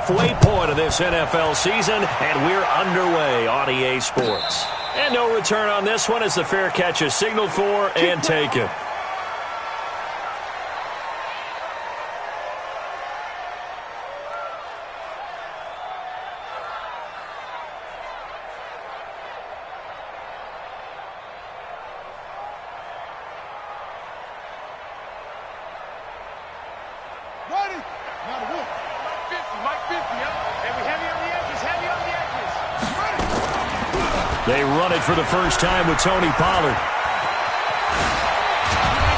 halfway point of this NFL season, and we're underway on EA Sports. And no return on this one as the fair catch is signaled for and taken. They run it for the first time with Tony Pollard.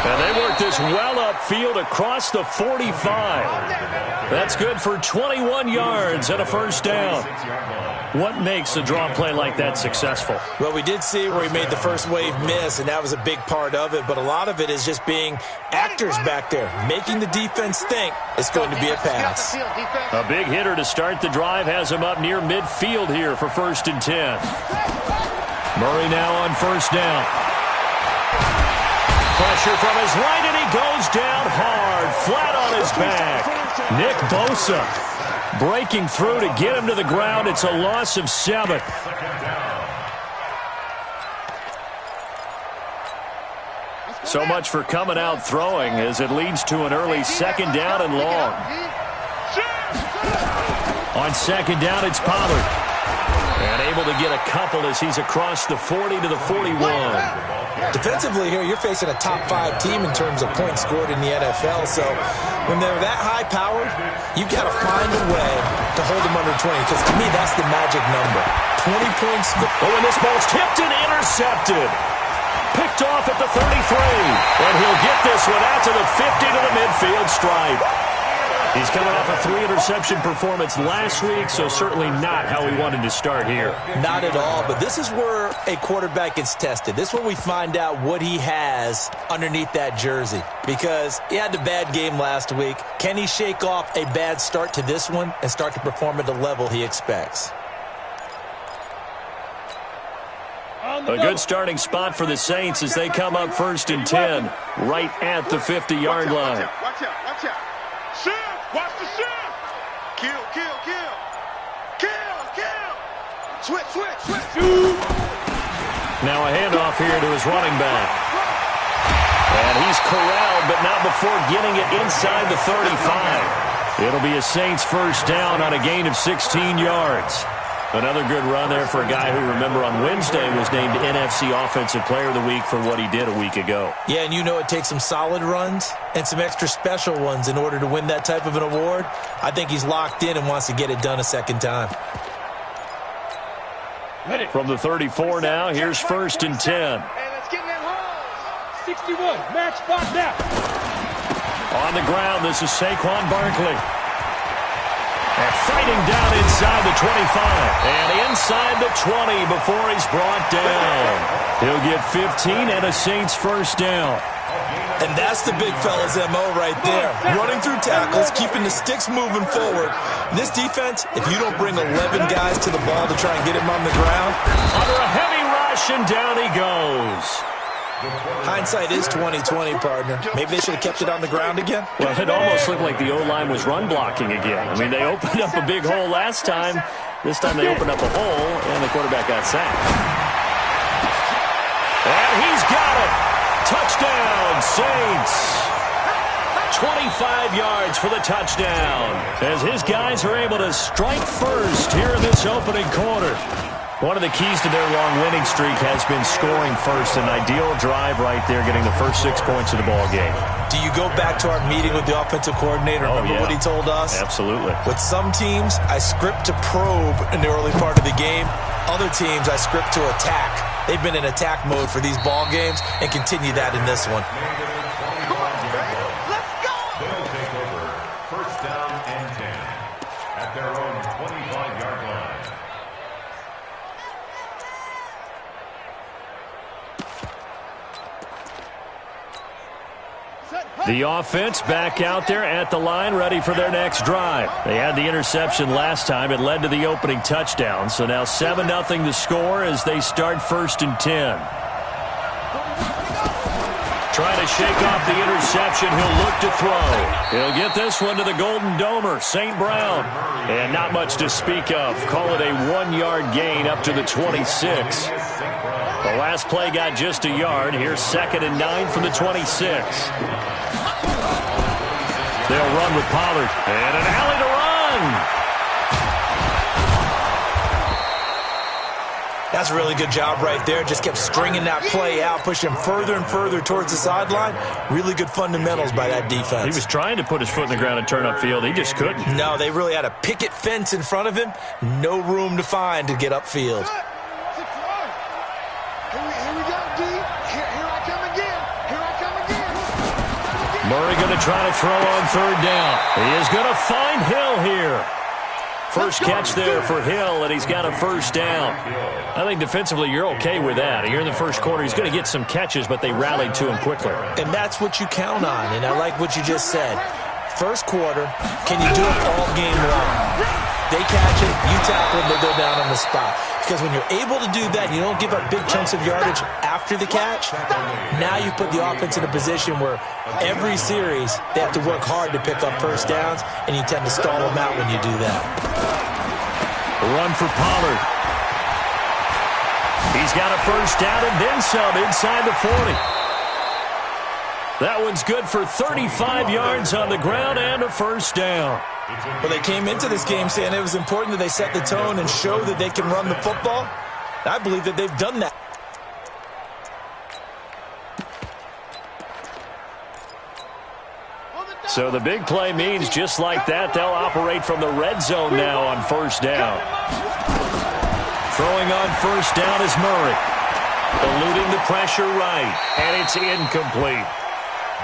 And they work this well upfield across the 45. That's good for 21 yards and a first down. What makes a draw play like that successful? Well, we did see where he made the first wave miss, and that was a big part of it. But a lot of it is just being actors back there, making the defense think it's going to be a pass. A big hitter to start the drive has him up near midfield here for 1st and 10. Murray now on first down. Pressure from his right, and he goes down hard, flat on his back. Nick Bosa breaking through to get him to the ground. It's a loss of 7. So much for coming out throwing as it leads to an early 2nd down and long. On 2nd down, it's Pollard. And able to get a couple as he's across the 40 to the 41. Defensively here, you're facing a top 5 team in terms of points scored in the NFL. So when they're that high-powered, you've got to find a way to hold them under 20. Because to me, that's the magic number. 20 points. Oh, and this ball's tipped and intercepted. Picked off at the 33. And he'll get this one out to the 50 to the midfield stripe. He's coming off a 3-interception performance last week, so certainly not how we wanted to start here. Not at all, but this is where a quarterback gets tested. This is where we find out what he has underneath that jersey, because he had a bad game last week. Can he shake off a bad start to this one and start to perform at the level he expects? A good starting spot for the Saints as they come up 1st and 10, right at the 50-yard line. Watch out, watch out. Shift! Watch the shift! Kill, kill, kill! Kill, kill! Switch, switch, switch! Now a handoff here to his running back. And he's corralled, but not before getting it inside the 35. It'll be a Saints first down on a gain of 16 yards. Another good run there for a guy who, remember, on Wednesday was named NFC Offensive Player of the Week for what he did a week ago. Yeah, and you know it takes some solid runs and some extra special ones in order to win that type of an award. I think he's locked in and wants to get it done a second time. From the 34 now, here's 1st and 10. Hey, let's get in that hole! 61, match spot now. On the ground, this is Saquon Barkley. And fighting down inside the 25. And inside the 20 before he's brought down. He'll get 15 and a Saints first down. And that's the big fella's MO right there. Running through tackles, keeping the sticks moving forward. This defense, if you don't bring 11 guys to the ball to try and get him on the ground. Under a heavy rush, and down he goes. Hindsight is 20/20, partner. Maybe they should have kept it on the ground again. Well, it almost looked like the O-line was run blocking again. I mean, they opened up a big hole last time. This time they opened up a hole, and the quarterback got sacked. And he's got it. Touchdown, Saints. 25 yards for the touchdown, as his guys are able to strike first here in this opening quarter. One of the keys to their long winning streak has been scoring first. An ideal drive right there, getting the first 6 points of the ball game. Do you go back to our meeting with the offensive coordinator? Remember what he told us? Absolutely. With some teams, I script to probe in the early part of the game. Other teams, I script to attack. They've been in attack mode for these ball games and continue that in this one. Let's go! They'll take over 1st down and 10 at their own 25-yard line. The offense back out there at the line, ready for their next drive. They had the interception last time. It led to the opening touchdown. So now 7-0 to score as they start 1st and 10. Trying to shake off the interception. He'll look to throw. He'll get this one to the Golden Domer, St. Brown. And not much to speak of. Call it a 1-yard gain up to the 26. The last play got just a yard. Here's 2nd and 9 from the 26. They'll run with Pollard. And an alley to run. That's a really good job right there. Just kept stringing that play out, pushing him further and further towards the sideline. Really good fundamentals by that defense. He was trying to put his foot in the ground and turn upfield. He just couldn't. No, they really had a picket fence in front of him. No room to find to get upfield. Here we go, D. Here I come again. Here I come again. Murray going to try to throw on 3rd down. He is going to find Hill here. First catch there for Hill, and he's got a 1st down. I think defensively you're okay with that. Here in the first quarter, he's going to get some catches, but they rallied to him quickly. And that's what you count on, and I like what you just said. First quarter, can you do it all game long? They catch it, you tackle it, they go down on the spot. Because when you're able to do that, you don't give up big chunks of yardage after the catch. Now you put the offense in a position where every series they have to work hard to pick up 1st downs, and you tend to stall them out when you do that. Run for Pollard. He's got a 1st down and then some inside the 40. That one's good for 35 yards on the ground and a 1st down. Well, they came into this game saying it was important that they set the tone and show that they can run the football. I believe that they've done that. So the big play means just like that, they'll operate from the red zone now on 1st down. Throwing on 1st down is Murray. Eluding the pressure right, and it's incomplete.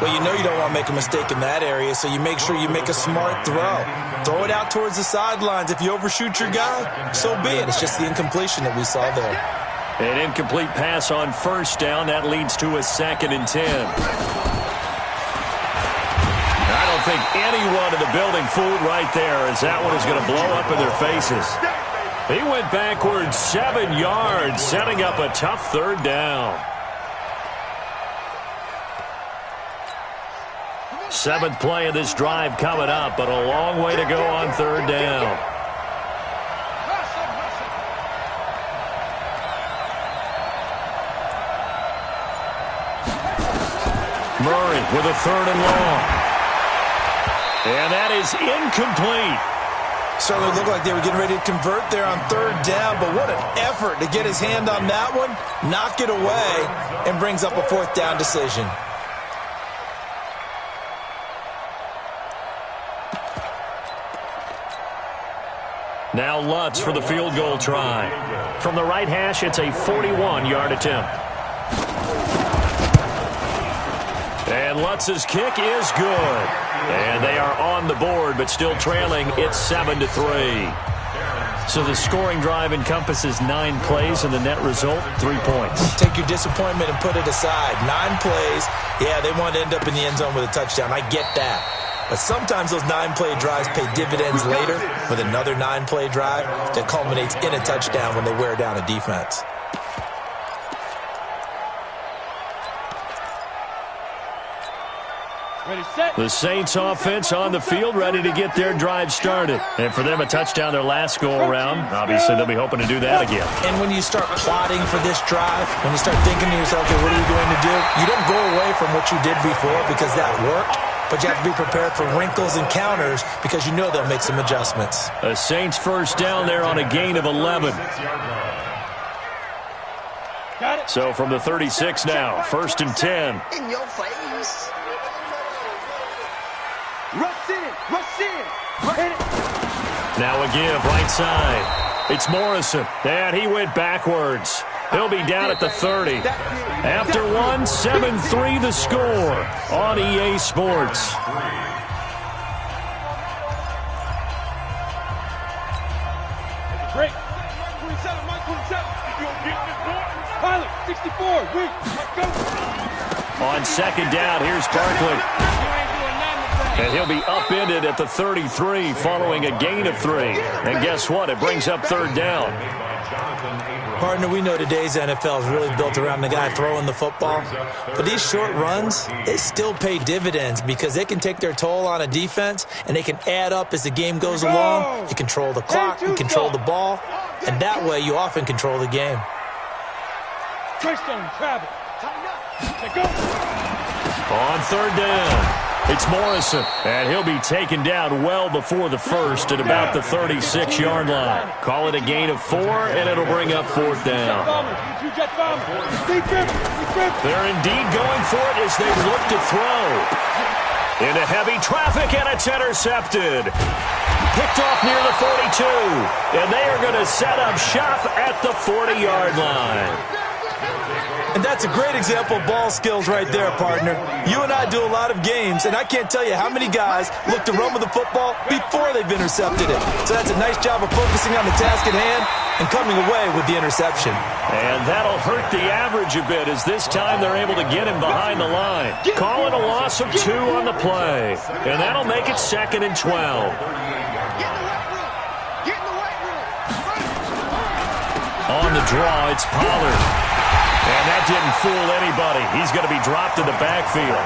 Well, you know you don't want to make a mistake in that area, so you make sure you make a smart throw. Throw it out towards the sidelines. If you overshoot your guy, so be it. It's just the incompletion that we saw there. An incomplete pass on 1st down. That leads to a 2nd and 10. I don't think anyone in the building fooled right there, as that one is going to blow up in their faces. He went backwards 7 yards, setting up a tough 3rd down. 7th play of this drive coming up, but a long way to go on 3rd down. Murray with a 3rd and long. And that is incomplete. Certainly looked like they were getting ready to convert there on 3rd down, but what an effort to get his hand on that one, knock it away, and brings up a 4th down decision. Now Lutz for the field goal try. From the right hash, it's a 41-yard attempt. And Lutz's kick is good. And they are on the board, but still trailing. It's 7-3. So the scoring drive encompasses 9 plays, and the net result, 3 points. Take your disappointment and put it aside. 9 plays. Yeah, they want to end up in the end zone with a touchdown. I get that. But sometimes those 9-play drives pay dividends later with another 9-play drive that culminates in a touchdown when they wear down a defense. Ready, set. The Saints offense on the field, ready to get their drive started. And for them, a touchdown their last go-around. Obviously, they'll be hoping to do that again. And when you start plotting for this drive, when you start thinking to yourself, okay, what are you going to do? You don't go away from what you did before because that worked. But you have to be prepared for wrinkles and counters because you know they'll make some adjustments. A Saints 1st down there on a gain of 11. Got it. So from the 36 now, 1st and 10. In your face. Rush in. Rush in. Hit it. Now a give right side. It's Morrison. And he went backwards. He'll be down at the 30. After one, 7-3 the score on EA Sports. Great. Pilot, 64. Wait. Go. On 2nd down, here's Barkley. And he'll be upended at the 33 following a gain of 3. And guess what? It brings up 3rd down. Partner, we know today's NFL is really built around the guy throwing the football. But these short runs, they still pay dividends because they can take their toll on a defense and they can add up as the game goes along. You control the clock, you control the ball, and that way you often control the game. Travel. On third down, it's Morrison, and he'll be taken down well before the first at about the 36-yard line. Call it a gain of 4, and it'll bring up fourth down. They're indeed going for it as they look to throw. Into heavy traffic, and it's intercepted. Picked off near the 42, and they are going to set up shop at the 40-yard line. And that's a great example of ball skills right there, partner. You and I do a lot of games, and I can't tell you how many guys look to run with the football before they've intercepted it. So that's a nice job of focusing on the task at hand and coming away with the interception. And that'll hurt the average a bit as this time they're able to get him behind the line. Calling a loss of 2 on the play. And that'll make it 2nd and 12. On the draw, it's Pollard. And that didn't fool anybody. He's going to be dropped in the backfield.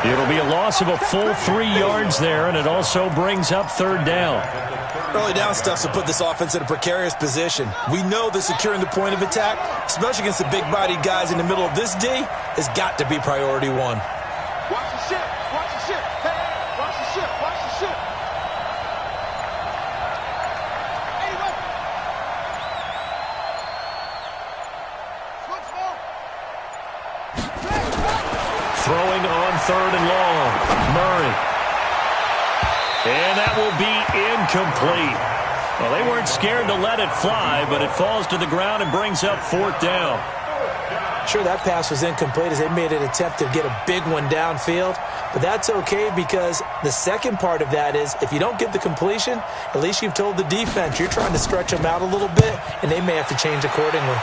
It'll be a loss of a full 3 yards there, and it also brings up third down. Early down stuff to put this offense in a precarious position. We know that securing the point of attack, especially against the big-bodied guys in the middle of this D, has got to be priority 1. Watch the ship. Watch the ship. Hey, watch the ship. Watch the ship. Throwing on third and long. Murray. And that will be incomplete. Well, they weren't scared to let it fly, but it falls to the ground and brings up fourth down. Sure, that pass was incomplete as they made an attempt to get a big one downfield, but that's okay because the second part of that is if you don't get the completion, at least you've told the defense you're trying to stretch them out a little bit, and they may have to change accordingly.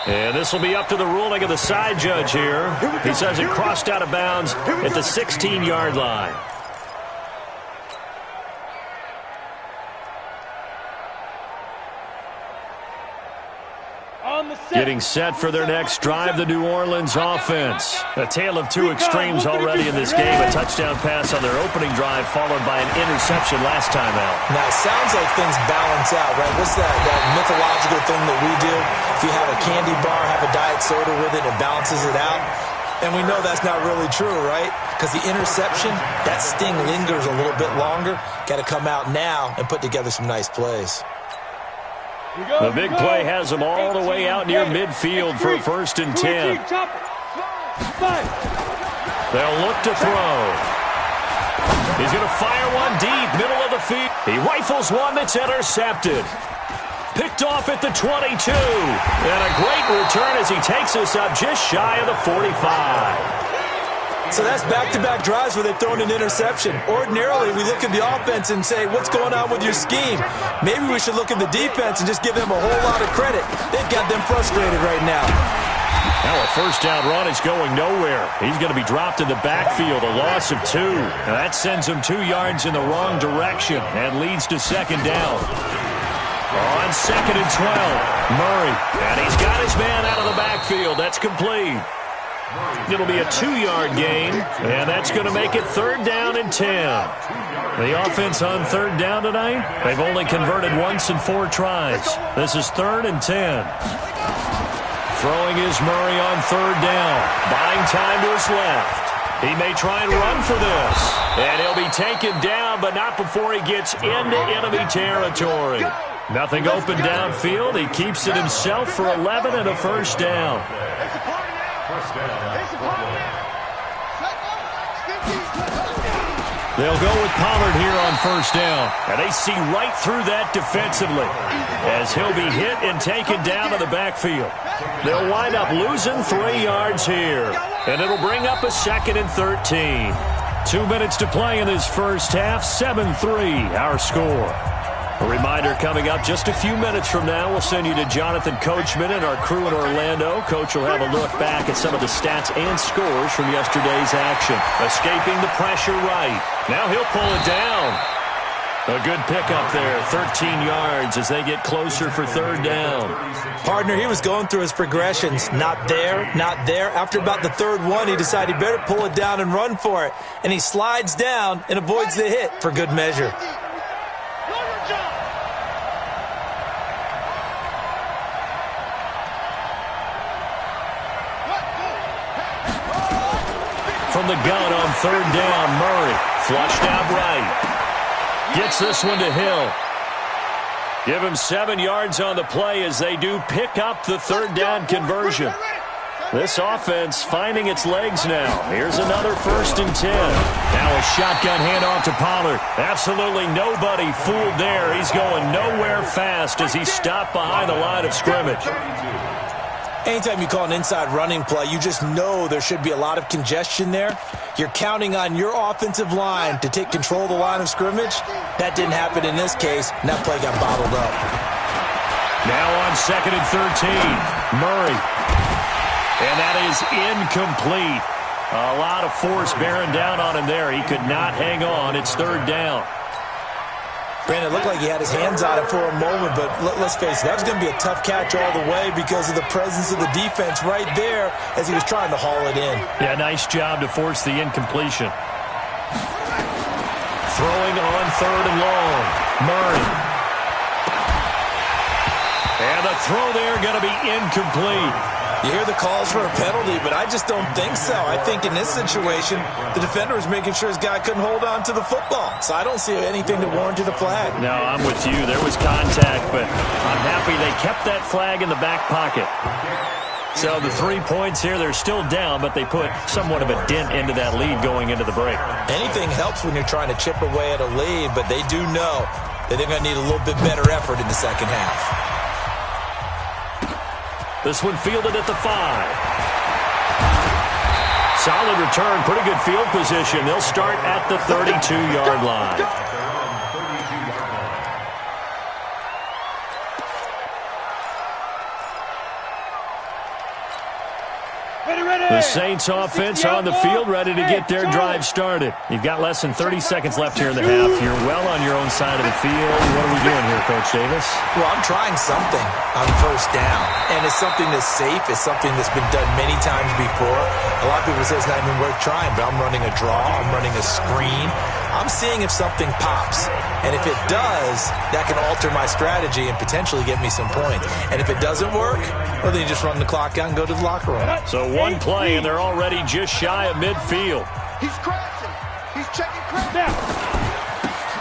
And this will be up to the ruling of the side judge here. He says it crossed out of bounds at the 16-yard line. Getting set for their next drive, the New Orleans offense. A tale of 2 extremes already in this game. A touchdown pass on their opening drive followed by an interception last time out. Now, it sounds like things balance out, right? What's that mythological thing that we do? If you have a candy bar, have a diet soda with it, it balances it out. And we know that's not really true, right? Because the interception, that sting lingers a little bit longer. Got to come out now and put together some nice plays. The big play has them all the way out near midfield for a 1st and 10. They'll look to throw. He's going to fire one deep, middle of the field. He rifles one that's intercepted. Picked off at the 22. And a great return as he takes us up just shy of the 45. So that's back-to-back drives where they've thrown an interception. Ordinarily, we look at the offense and say, what's going on with your scheme? Maybe we should look at the defense and just give them a whole lot of credit. They've got them frustrated right now. Now a first down run is going nowhere. He's going to be dropped in the backfield, a loss of 2. Now that sends him 2 yards in the wrong direction and leads to second down. On 2nd and 12, Murray. And he's got his man out of the backfield. That's complete. It'll be a 2-yard gain, and that's going to make it 3rd down and 10. The offense on 3rd down tonight, they've only converted once in 4 tries. This is 3rd and 10. Throwing is Murray on 3rd down, buying time to his left. He may try and run for this, and he'll be taken down, but not before he gets into enemy territory. Nothing open downfield. He keeps it himself for 11 and a first down. They'll go with Pollard here on first down. And they see right through that defensively as he'll be hit and taken down to the backfield. They'll wind up losing 3 yards here. And it'll bring up a 2nd and 13. 2 minutes to play in this first half. 7-3 our score. A reminder coming up just a few minutes from now. We'll send you to Jonathan Coachman and our crew in Orlando. Coach will have a look back at some of the stats and scores from yesterday's action. Escaping the pressure right. Now he'll pull it down. A good pickup there, 13 yards as they get closer for third down. Partner, he was going through his progressions. Not there, not there. After about the third one, he decided he better pull it down and run for it. And he slides down and avoids the hit for good measure. From the gun on third down, Murray flushed out right. Gets this one to Hill. Give him 7 yards on the play as they do pick up the third down conversion. This offense finding its legs now. Here's another 1st and 10. Now a shotgun handoff to Pollard. Absolutely nobody fooled there. He's going nowhere fast as he stopped behind the line of scrimmage. Anytime you call an inside running play, you just know there should be a lot of congestion there. You're counting on your offensive line to take control of the line of scrimmage. That didn't happen in this case, and that play got bottled up. Now on 2nd and 13, Murray. And that is incomplete. A lot of force bearing down on him there. He could not hang on. It's third down. Brandon, it looked like he had his hands on it for a moment, but let's face it, that was going to be a tough catch all the way because of the presence of the defense right there as he was trying to haul it in. Yeah, nice job to force the incompletion. Throwing on third and long. Murray. And the throw there going to be incomplete. You hear the calls for a penalty, but I just don't think so. I think in this situation, the defender was making sure his guy couldn't hold on to the football. So I don't see anything to warrant a flag. No, I'm with you. There was contact, but I'm happy they kept that flag in the back pocket. So the 3 points here, they're still down, but they put somewhat of a dent into that lead going into the break. Anything helps when you're trying to chip away at a lead, but they do know that they're going to need a little bit better effort in the second half. This one fielded at the 5. Solid return, pretty good field position. They'll start at the 32-yard line. The Saints offense on the field, ready to get their drive started. You've got less than 30 seconds left here in the half. You're well on your own side of the field. What are we doing here, Coach Davis? Well, I'm trying something on first down, and it's something that's safe. It's something that's been done many times before. A lot of people say it's not even worth trying, but I'm running a draw. I'm running a screen. I'm seeing if something pops, and if it does, that can alter my strategy and potentially get me some points. And if it doesn't work, well, then you just run the clock out and go to the locker room. So one play, and they're already just shy of midfield. He's crashing. He's checking crash.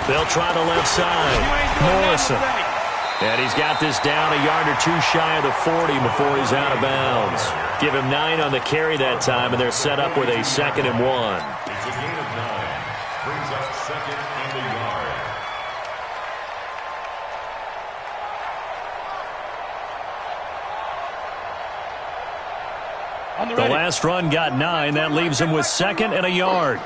They'll try the left side. Morrison. And he's got this down a yard or two shy of the 40 before he's out of bounds. Give him 9 on the carry that time, and they're set up with a 2nd and 1. It's a gain of 9. Brings up 2nd and a yard. The last run got 9. That leaves him with 2nd and a yard.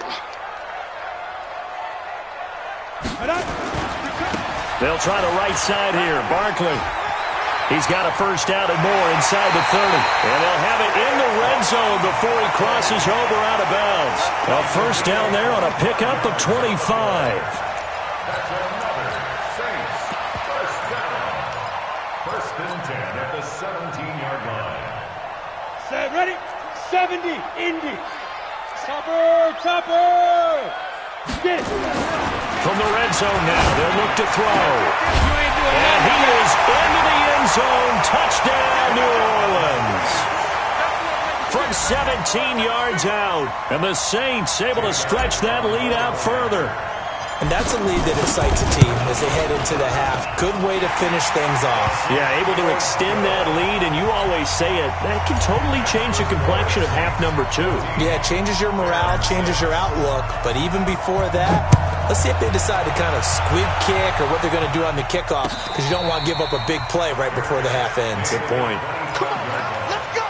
They'll try the right side here. Barkley. He's got a first down and more inside the 30. And they'll have it in the red zone before he crosses over out of bounds. A first down there on a pickup of 25. That's another Saints first down. 1st and 10 at the 17-yard line. Set, ready? 70, Indy. Topper. Get it. From the red zone now, they'll look to throw. And he is into the end zone. Touchdown, New Orleans. From 17 yards out. And the Saints able to stretch that lead out further. And that's a lead that excites a team as they head into the half. Good way to finish things off. Yeah, able to extend that lead, and you always say it, that can totally change the complexion of half number 2. Yeah, it changes your morale, changes your outlook. But even before that, let's see if they decide to kind of squib kick or what they're going to do on the kickoff, because you don't want to give up a big play right before the half ends. Good point. Come on, let's go.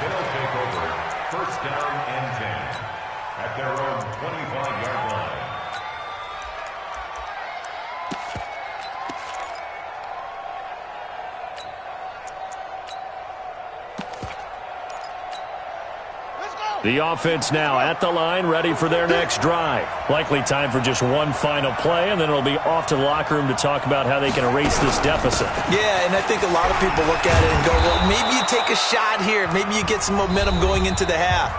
They'll take over 1st down and 10 at their own 25-yard line. Let's go. The offense now at the line, ready for their next drive. Likely time for just one final play, and then it'll be off to the locker room to talk about how they can erase this deficit. Yeah, and I think a lot of people look at it and go, well, maybe you take a shot here. Maybe you get some momentum going into the half.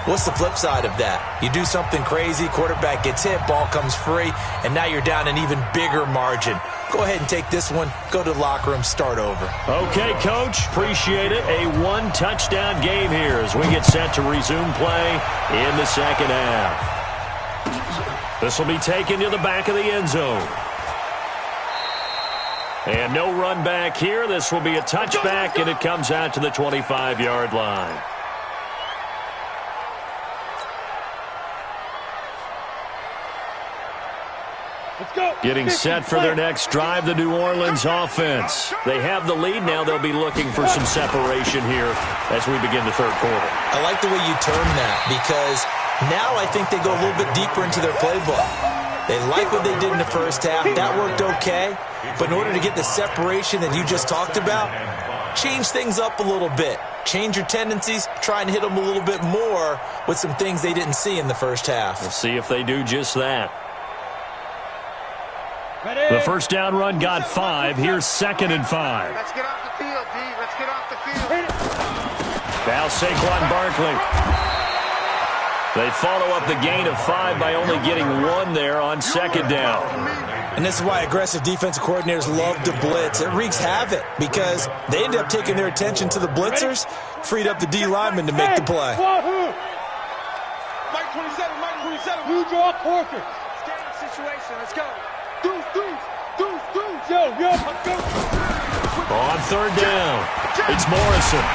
What's the flip side of that? You do something crazy, quarterback gets hit, ball comes free, and now you're down an even bigger margin. Go ahead and take this one, go to the locker room, start over. Okay, Coach, appreciate it. A one-touchdown game here as we get set to resume play in the second half. This will be taken to the back of the end zone. And no run back here. This will be a touchback, and it comes out to the 25-yard line. Getting set for their next drive, the New Orleans offense. They have the lead now. They'll be looking for some separation here as we begin the third quarter. I like the way you term that because now I think they go a little bit deeper into their playbook. They like what they did in the first half. That worked okay. But in order to get the separation that you just talked about, change things up a little bit. Change your tendencies. Try and hit them a little bit more with some things they didn't see in the first half. We'll see if they do just that. The first down run got 5. Here's 2nd and 5. Let's get off the field, D. Let's get off the field. Now Saquon Barkley. They follow up the gain of 5 by only getting 1 there on 2nd down. And this is why aggressive defensive coordinators love to blitz. It wreaks havoc because they end up taking their attention to the blitzers, freed up the D lineman to make the play. Mike 27, Mike 27. You draw quarter. Stay in the situation. Let's go. Yo, go. On 3rd down, it's Morrison.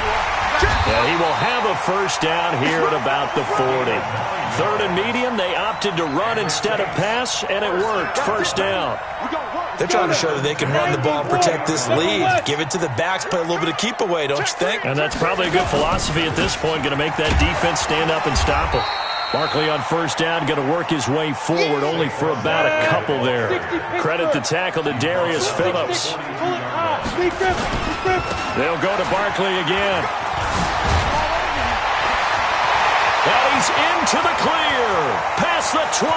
And he will have a first down here at about the 40. 3rd and medium, they opted to run instead of pass, and it worked. First down. They're trying to show that they can run the ball and protect this lead. Give it to the backs, play a little bit of keep away, don't you think? And that's probably a good philosophy at this point, going to make that defense stand up and stop him. Barkley on first down, going to work his way forward, only for about a couple there. Credit the tackle to Darius Phillips. They'll go to Barkley again. And he's into the clear. Past the 20.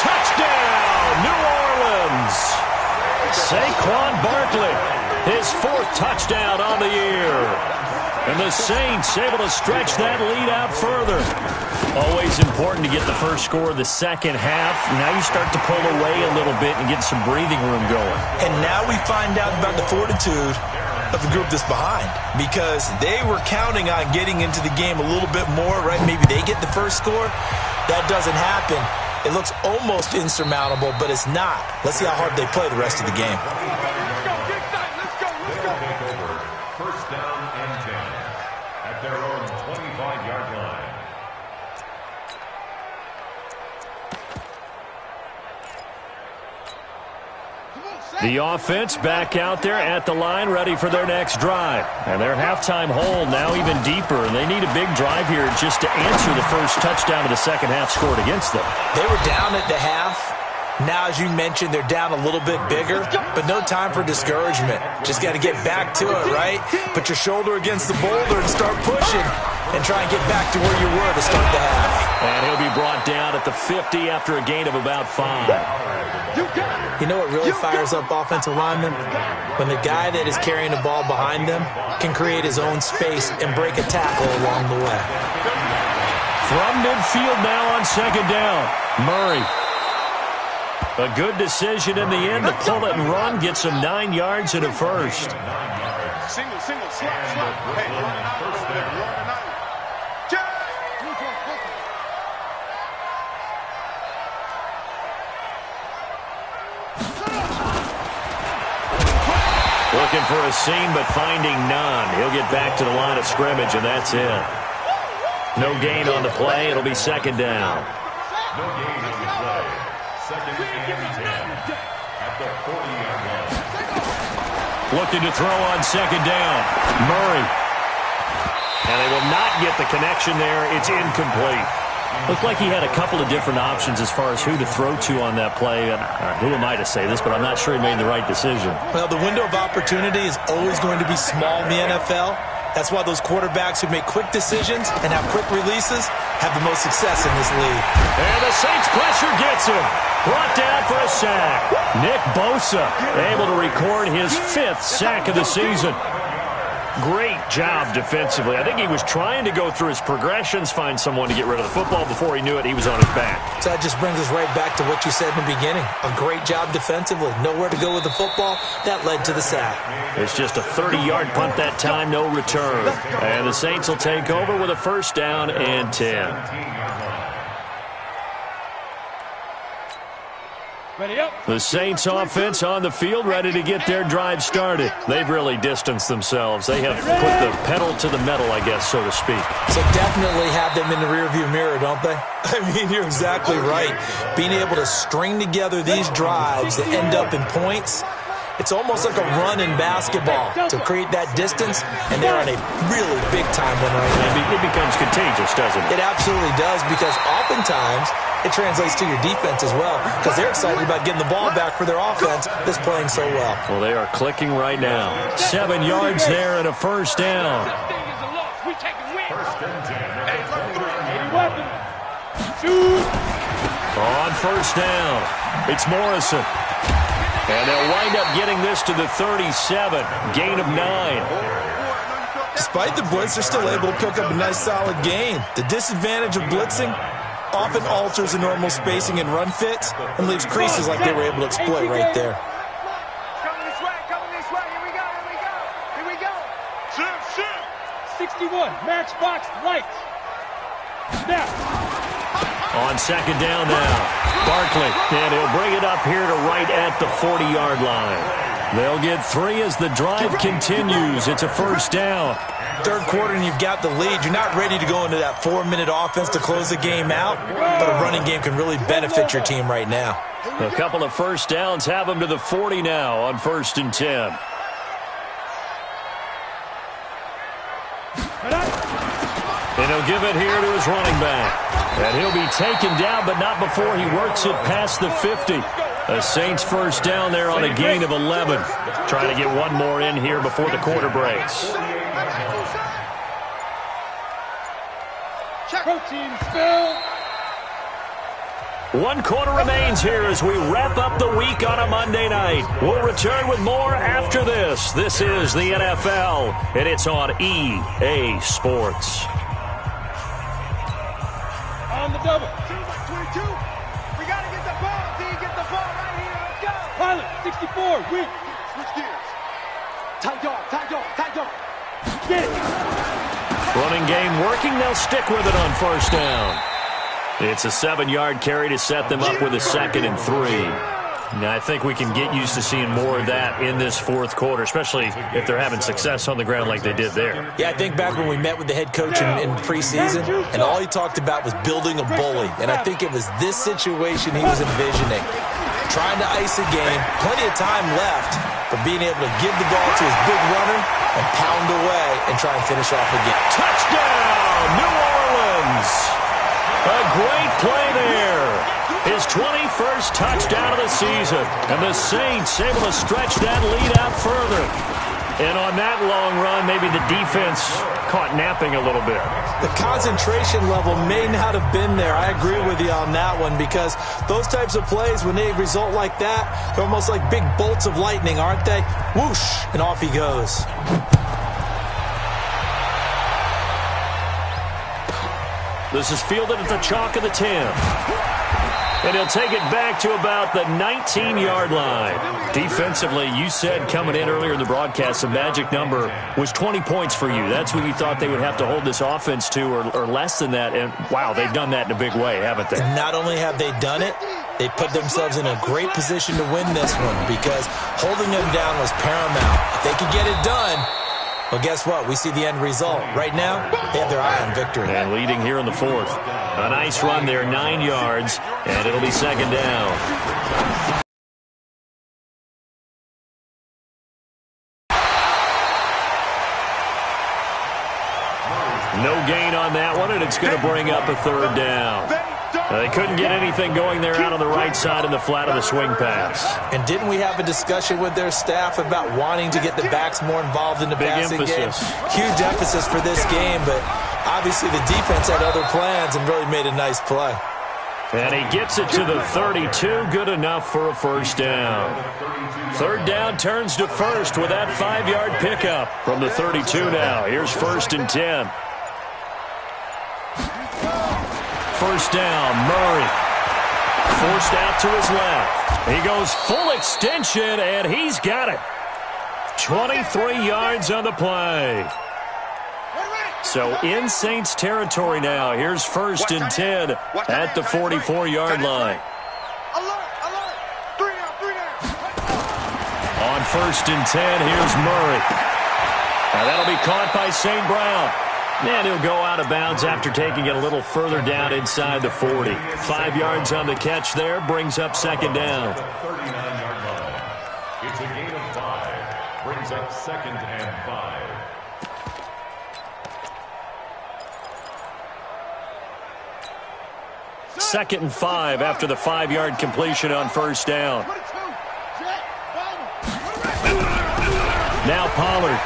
Touchdown, New Orleans. Saquon Barkley, his 4th touchdown on the year. And the Saints able to stretch that lead out further. Always important to get the first score of the second half. Now you start to pull away a little bit and get some breathing room going. And now we find out about the fortitude of the group that's behind because they were counting on getting into the game a little bit more, right? Maybe they get the first score. That doesn't happen. It looks almost insurmountable, but it's not. Let's see how hard they play the rest of the game. First down and 10 at their own 25-yard line. The offense back out there at the line, ready for their next drive. And their halftime hole now even deeper, and they need a big drive here just to answer the first touchdown of the second half scored against them. They were down at the half. Now, as you mentioned, they're down a little bit bigger, but no time for discouragement. Just got to get back to it, right? Put your shoulder against the boulder and start pushing and try and get back to where you were to start the half. And he'll be brought down at the 50 after a gain of about 5. You know what really fires up offensive linemen? When the guy that is carrying the ball behind them can create his own space and break a tackle along the way. From midfield now on 2nd down, Murray. A good decision in the end to pull it and run, get some 9 yards and a first. Single, slap. Hey, first down. Looking for a seam, but finding none. He'll get back to the line of scrimmage, and that's it. No gain on the play. It'll be 2nd down. No gain on the play. 2nd and 10 at the 40-yard line. Looking to throw on 2nd down. Murray. And they will not get the connection there. It's incomplete. Looked like he had a couple of different options as far as who to throw to on that play. And who am I to say this, but I'm not sure he made the right decision. Well, the window of opportunity is always going to be small in the NFL. That's why those quarterbacks who make quick decisions and have quick releases have the most success in this league. And the Saints pressure gets him. Brought down for a sack. Nick Bosa able to record his 5th sack of the season. Great job defensively. I think he was trying to go through his progressions, find someone to get rid of the football. Before he knew it, he was on his back. So that just brings us right back to what you said in the beginning. A great job defensively. Nowhere to go with the football. That led to the sack. It's just a 30-yard punt that time, no return. And the Saints will take over with a 1st down and 10. The Saints offense on the field, ready to get their drive started. They've really distanced themselves. They have put the pedal to the metal, I guess, so to speak. So definitely have them in the rearview mirror, don't they? I mean, you're exactly right. Being able to string together these drives that end up in points, it's almost like a run in basketball to create that distance, and they're on a really big-time one right now. It becomes contagious, doesn't it? It absolutely does, because oftentimes it translates to your defense as well, because they're excited about getting the ball back for their offense that's playing so well. Well, they are clicking right now. 7 yards there and a 1st down. On 1st down, it's Morrison. And they'll wind up getting this to the 37, gain of 9. Despite the blitz, they're still able to pick up a nice solid gain. The disadvantage of blitzing often alters the normal spacing and run fits and leaves creases like they were able to exploit right there. Coming this way, here we go. Shift. 61, matchbox lights. Snap. On 2nd down now, Barkley, and he'll bring it up here to right at the 40-yard line. They'll get 3 as the drive continues. It's a 1st down. 3rd quarter and you've got the lead. You're not ready to go into that 4-minute offense to close the game out, but a running game can really benefit your team right now. A couple of 1st downs have them to the 40 now on 1st and 10. And he'll give it here to his running back. And he'll be taken down, but not before he works it past the 50. The Saints 1st down there on a gain of 11. Trying to get one more in here before the quarter breaks. Protein spill. 1 quarter remains here as we wrap up the week on a Monday night. We'll return with more after this. This is the NFL, and it's on EA Sports. On the double. 22. We got to get the ball, D. Get the ball right here. Let's go. Pilot, 64, weak. Switch gears. Tight dog. Get it. Running game working. They'll stick with it on 1st down. It's a 7-yard carry to set them up with a 2nd and 3. Now, I think we can get used to seeing more of that in this 4th quarter, especially if they're having success on the ground like they did there. Yeah, I think back when we met with the head coach in preseason, and all he talked about was building a bully. And I think it was this situation he was envisioning. Trying to ice a game, plenty of time left, but being able to give the ball to his big runner and pound away and try and finish off a game. Touchdown, New Orleans! A great play there. His 21st touchdown of the season. And the Saints able to stretch that lead out further. And on that long run, maybe the defense caught napping a little bit. The concentration level may not have been there. I agree with you on that one, because those types of plays, when they result like that, they're almost like big bolts of lightning, aren't they? Whoosh, and off he goes. This is fielded at the chalk of the 10. And he'll take it back to about the 19-yard line. Defensively, you said coming in earlier in the broadcast, the magic number was 20 points for you. That's what you thought they would have to hold this offense to, or less than that. And, wow, they've done that in a big way, haven't they? And not only have they done it, they put themselves in a great position to win this one, because holding them down was paramount. If they could get it done, well, guess what? We see the end result. Right now, they have their eye on victory. And leading here in the 4th. A nice run there, 9 yards, and it'll be 2nd down. No gain on that one, and it's going to bring up a 3rd down. They couldn't get anything going there out on the right side in the flat of the swing pass. And didn't we have a discussion with their staff about wanting to get the backs more involved in the passing game? Huge emphasis for this game, but obviously the defense had other plans and really made a nice play. And he gets it to the 32, good enough for a first down. Third down turns to first with that 5-yard pickup from the 32 now. Here's 1st and 10. First down, Murray. Forced out to his left. He goes full extension, and he's got it. 23 yards on the play. So in Saints territory now. Here's 1st and 10 at the 44-yard line. On 1st and 10, here's Murray. Now that'll be caught by St. Brown. And he'll go out of bounds after taking it a little further down inside the 40. 5 yards on the catch there, brings up 2nd down. 39-yard line. It's a gain of 5. Brings up 2nd and 5. Second and 5 after the 5-yard completion on first down. Now Pollard.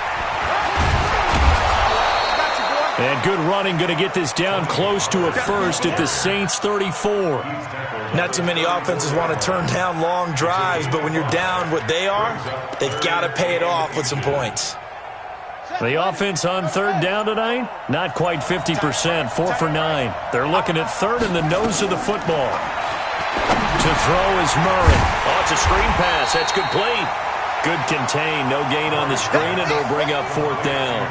And good running, going to get this down close to a first at the Saints 34. Not too many offenses want to turn down long drives, but when you're down what they are, they've got to pay it off with some points. The offense on third down tonight, not quite 50%, 4 for 9. They're looking at third in the nose of the football. To throw is Murray. Oh, it's a screen pass. That's complete. Good contain, no gain on the screen, and it'll bring up 4th down.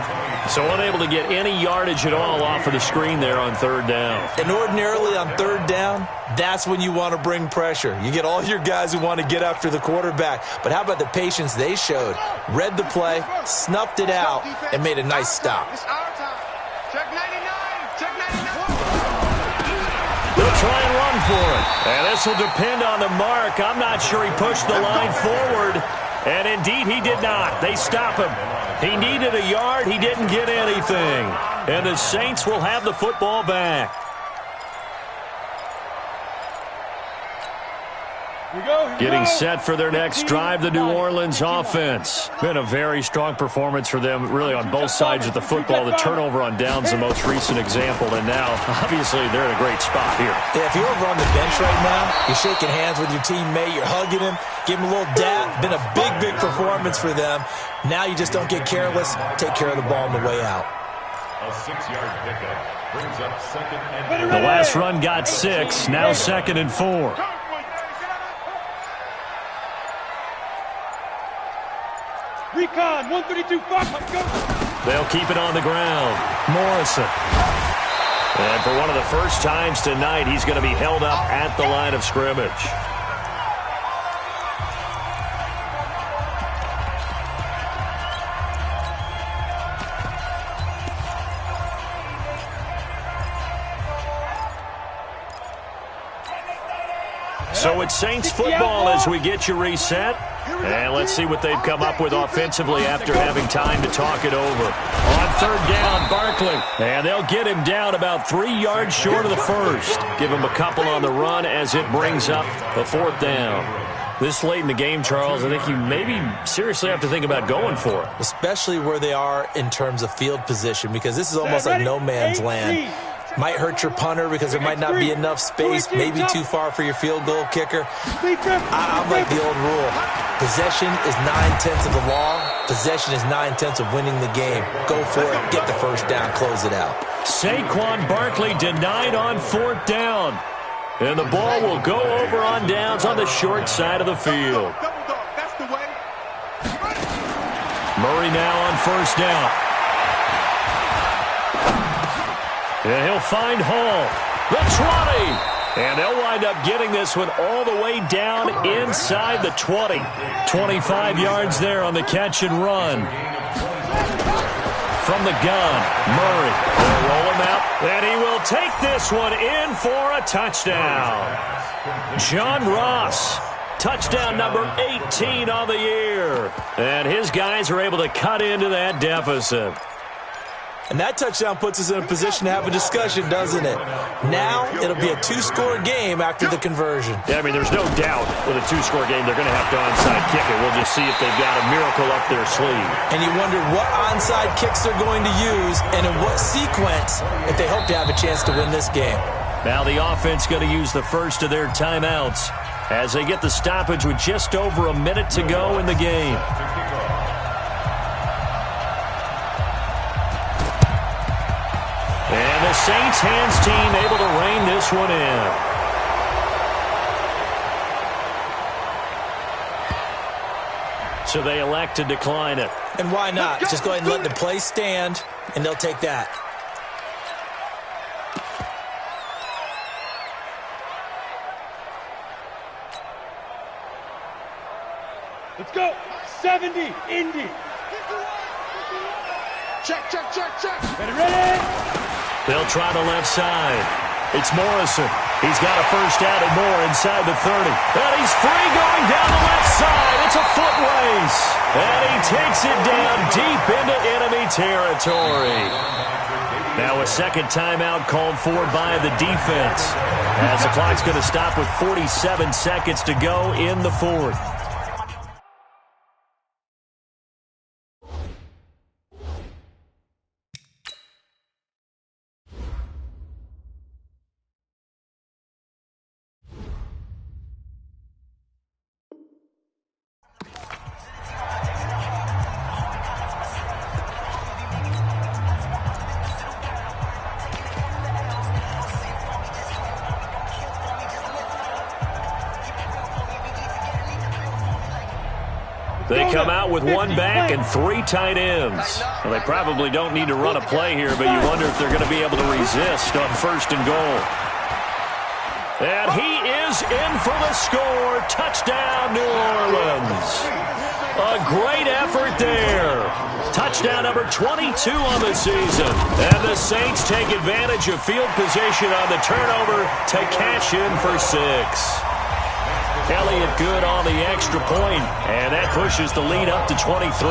So unable to get any yardage at all off of the screen there on third down. And ordinarily on third down, that's when you want to bring pressure. You get all your guys who want to get after the quarterback. But how about the patience they showed? Read the play, snuffed it out, and made a nice stop. Check 99. Check 99. They'll try and run for it. And this will depend on the mark. I'm not sure he pushed the line forward. And indeed, he did not. They stop him. He needed a yard. He didn't get anything. And the Saints will have the football back. Getting set for their next drive, the New Orleans offense. Been a very strong performance for them, really, on both sides of the football. The turnover on downs, the most recent example. And now, obviously, they're in a great spot here. Yeah, if you're over on the bench right now, you're shaking hands with your teammate, you're hugging him, give him a little dap. Been a big, big performance for them. Now you just don't get careless. Take care of the ball on the way out. A 6-yard pickup brings up 2nd and 4. The last run got 6, now 2nd and 4. Recon, 132, let's go. They'll keep it on the ground. Morrison. And for one of the first times tonight, he's going to be held up at the line of scrimmage. So it's Saints football as we get you reset. And let's see what they've come up with offensively after having time to talk it over. On third down, Barkley. And they'll get him down about 3 yards short of the first. Give him a couple on the run as it brings up the 4th down. This late in the game, Charles, I think you maybe seriously have to think about going for it. Especially where they are in terms of field position, because this is almost like no man's land. Might hurt your punter because there might not be enough space, maybe too far for your field goal kicker. I'm like the old rule. Possession is 9/10 of the law. Possession is 9/10 of winning the game. Go for it. Get the first down. Close it out. Saquon Barkley denied on 4th down. And the ball will go over on downs on the short side of the field. That's the way. Murray now on first down. And he'll find Hall. The 20. And they'll wind up getting this one all the way down inside the 20. 25 yards there on the catch and run. From the gun, Murray will roll him out, and he will take this one in for a touchdown. John Ross, touchdown number 18 on the year. And his guys are able to cut into that deficit. And that touchdown puts us in a position to have a discussion, doesn't it? Now it'll be a 2-score game after the conversion. Yeah, I mean, there's no doubt with a 2-score game they're going to have to onside kick it. We'll just see if they've got a miracle up their sleeve. And you wonder what onside kicks they're going to use and in what sequence if they hope to have a chance to win this game. Now the offense going to use the first of their timeouts as they get the stoppage with just over a minute to go in the game. And the Saints hands team able to rein this one in. So they elect to decline it. And why not? Just go ahead and let the play stand, and they'll take that. Let's go. 70, Indy. Check. Ready? They'll try the left side. It's Morrison. He's got a first down and more inside the 30. And he's free going down the left side. It's a foot race. And he takes it down deep into enemy territory. Now a second timeout called for by the defense, as the clock's going to stop with 47 seconds to go in the fourth. They come out with one back and 3 tight ends. Well, they probably don't need to run a play here, but you wonder if they're going to be able to resist on first and goal. And he is in for the score. Touchdown, New Orleans. A great effort there. Touchdown number 22 on the season. And the Saints take advantage of field position on the turnover to cash in for 6. Elliott good on the extra point, and that pushes the lead up to 23.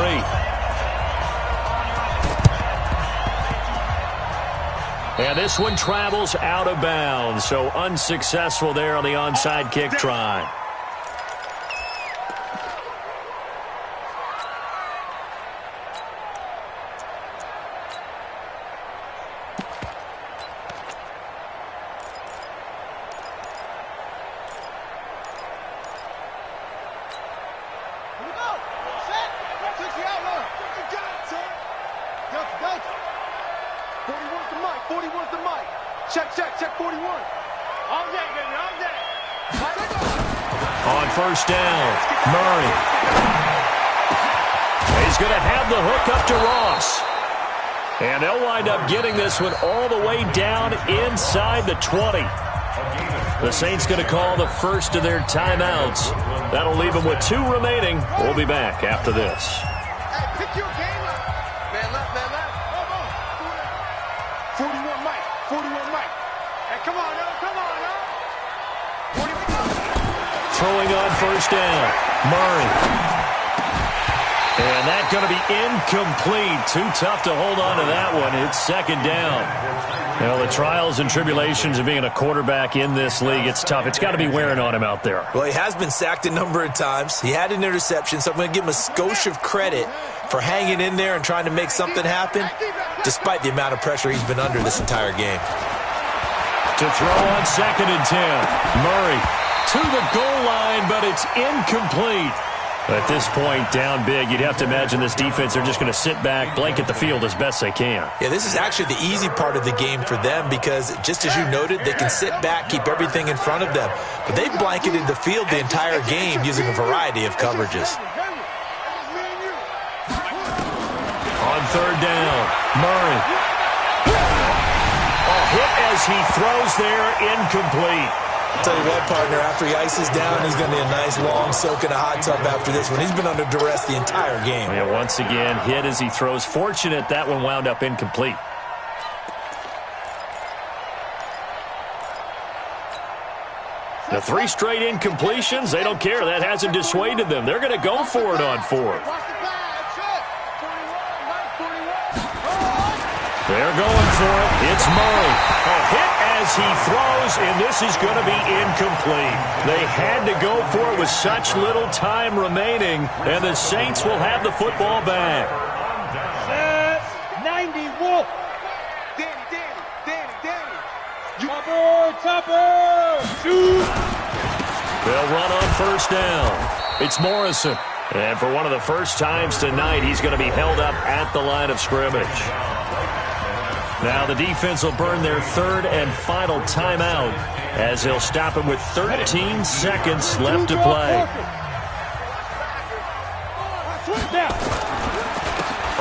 And this one travels out of bounds, so unsuccessful there on the onside kick try. Check 41. All day, baby, all day. On first down, Murray. He's going to have the hook up to Ross. And they'll wind up getting this one all the way down inside the 20. The Saints going to call the first of their timeouts. That'll leave them with 2 remaining. We'll be back after this. Hey, pick your game up. Man left. 41 Mike. 41 Mike. Hey, come on, yo. 41. Throwing on first down, Murray. And that's going to be incomplete. Too tough to hold on to that one. It's second down. Well, the trials and tribulations of being a quarterback in this league, it's tough. It's got to be wearing on him out there. Well, he has been sacked a number of times. He had an interception, so I'm going to give him a skosh of credit for hanging in there and trying to make something happen, despite the amount of pressure he's been under this entire game. To throw on second and 10, Murray to the goal line, but it's incomplete. At this point, down big, you'd have to imagine this defense, they're just going to sit back, blanket the field as best they can. Yeah, this is actually the easy part of the game for them because, just as you noted, they can sit back, keep everything in front of them. But they've blanketed the field the entire game using a variety of coverages. On third down, Murray. A hit as he throws there, incomplete. I'll tell you what, partner, after he ices down, he's going to need a nice long soak in a hot tub after this one. He's been under duress the entire game. Yeah, once again, hit as he throws. Fortunate that one wound up incomplete. The 3 straight incompletions, they don't care. That hasn't dissuaded them. They're going to go for it on 4th. They're going for it. It's Murray. A hit as he throws, and this is going to be incomplete. They had to go for it with such little time remaining, and the Saints will have the football back. Set 90 Wolf. Danny. Topper. Shoot. They'll run on first down. It's Morrison. And for one of the first times tonight, he's going to be held up at the line of scrimmage. Now the defense will burn their third and final timeout as they'll stop it with 13 seconds left to play.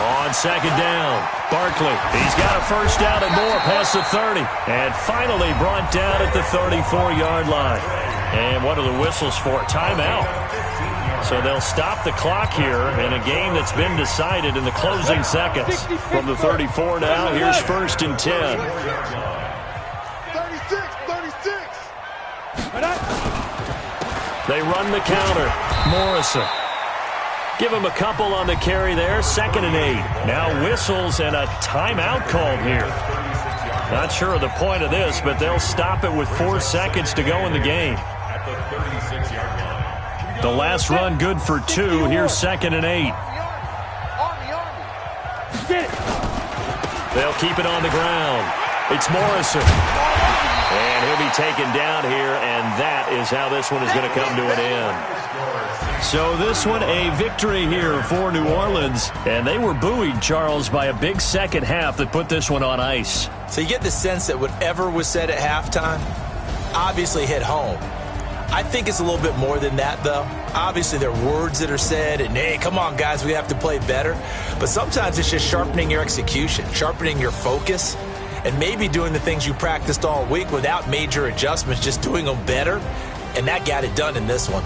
On second down, Barkley. He's got a first down and more past the 30. And finally brought down at the 34-yard line. And what are the whistles for? Timeout. So they'll stop the clock here in a game that's been decided in the closing seconds. From the 34 now, here's first and 10. 36. They run the counter. Morrison. Give him a couple on the carry there. Second and 8. Now whistles and a timeout called here. Not sure of the point of this, but they'll stop it with 4 seconds to go in the game. The last run good for 2. Here's second and 8. They'll keep it on the ground. It's Morrison. And he'll be taken down here, and that is how this one is going to come to an end. So this one a victory here for New Orleans. And they were buoyed, Charles, by a big second half that put this one on ice. So you get the sense that whatever was said at halftime obviously hit home. I think it's a little bit more than that, though. Obviously, there are words that are said, and, hey, come on, guys, we have to play better. But sometimes it's just sharpening your execution, sharpening your focus, and maybe doing the things you practiced all week without major adjustments, just doing them better. And that got it done in this one.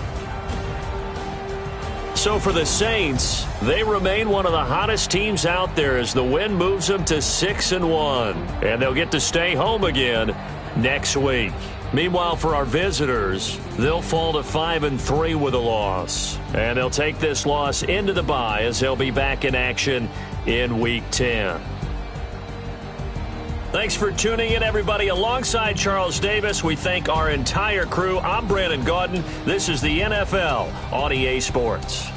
So for the Saints, they remain one of the hottest teams out there as the win moves them to 6-1. And they'll get to stay home again next week. Meanwhile, for our visitors, they'll fall to 5-3 with a loss. And they'll take this loss into the bye as they'll be back in action in Week 10. Thanks for tuning in, everybody. Alongside Charles Davis, we thank our entire crew. I'm Brandon Gaudin. This is the NFL on EA Sports.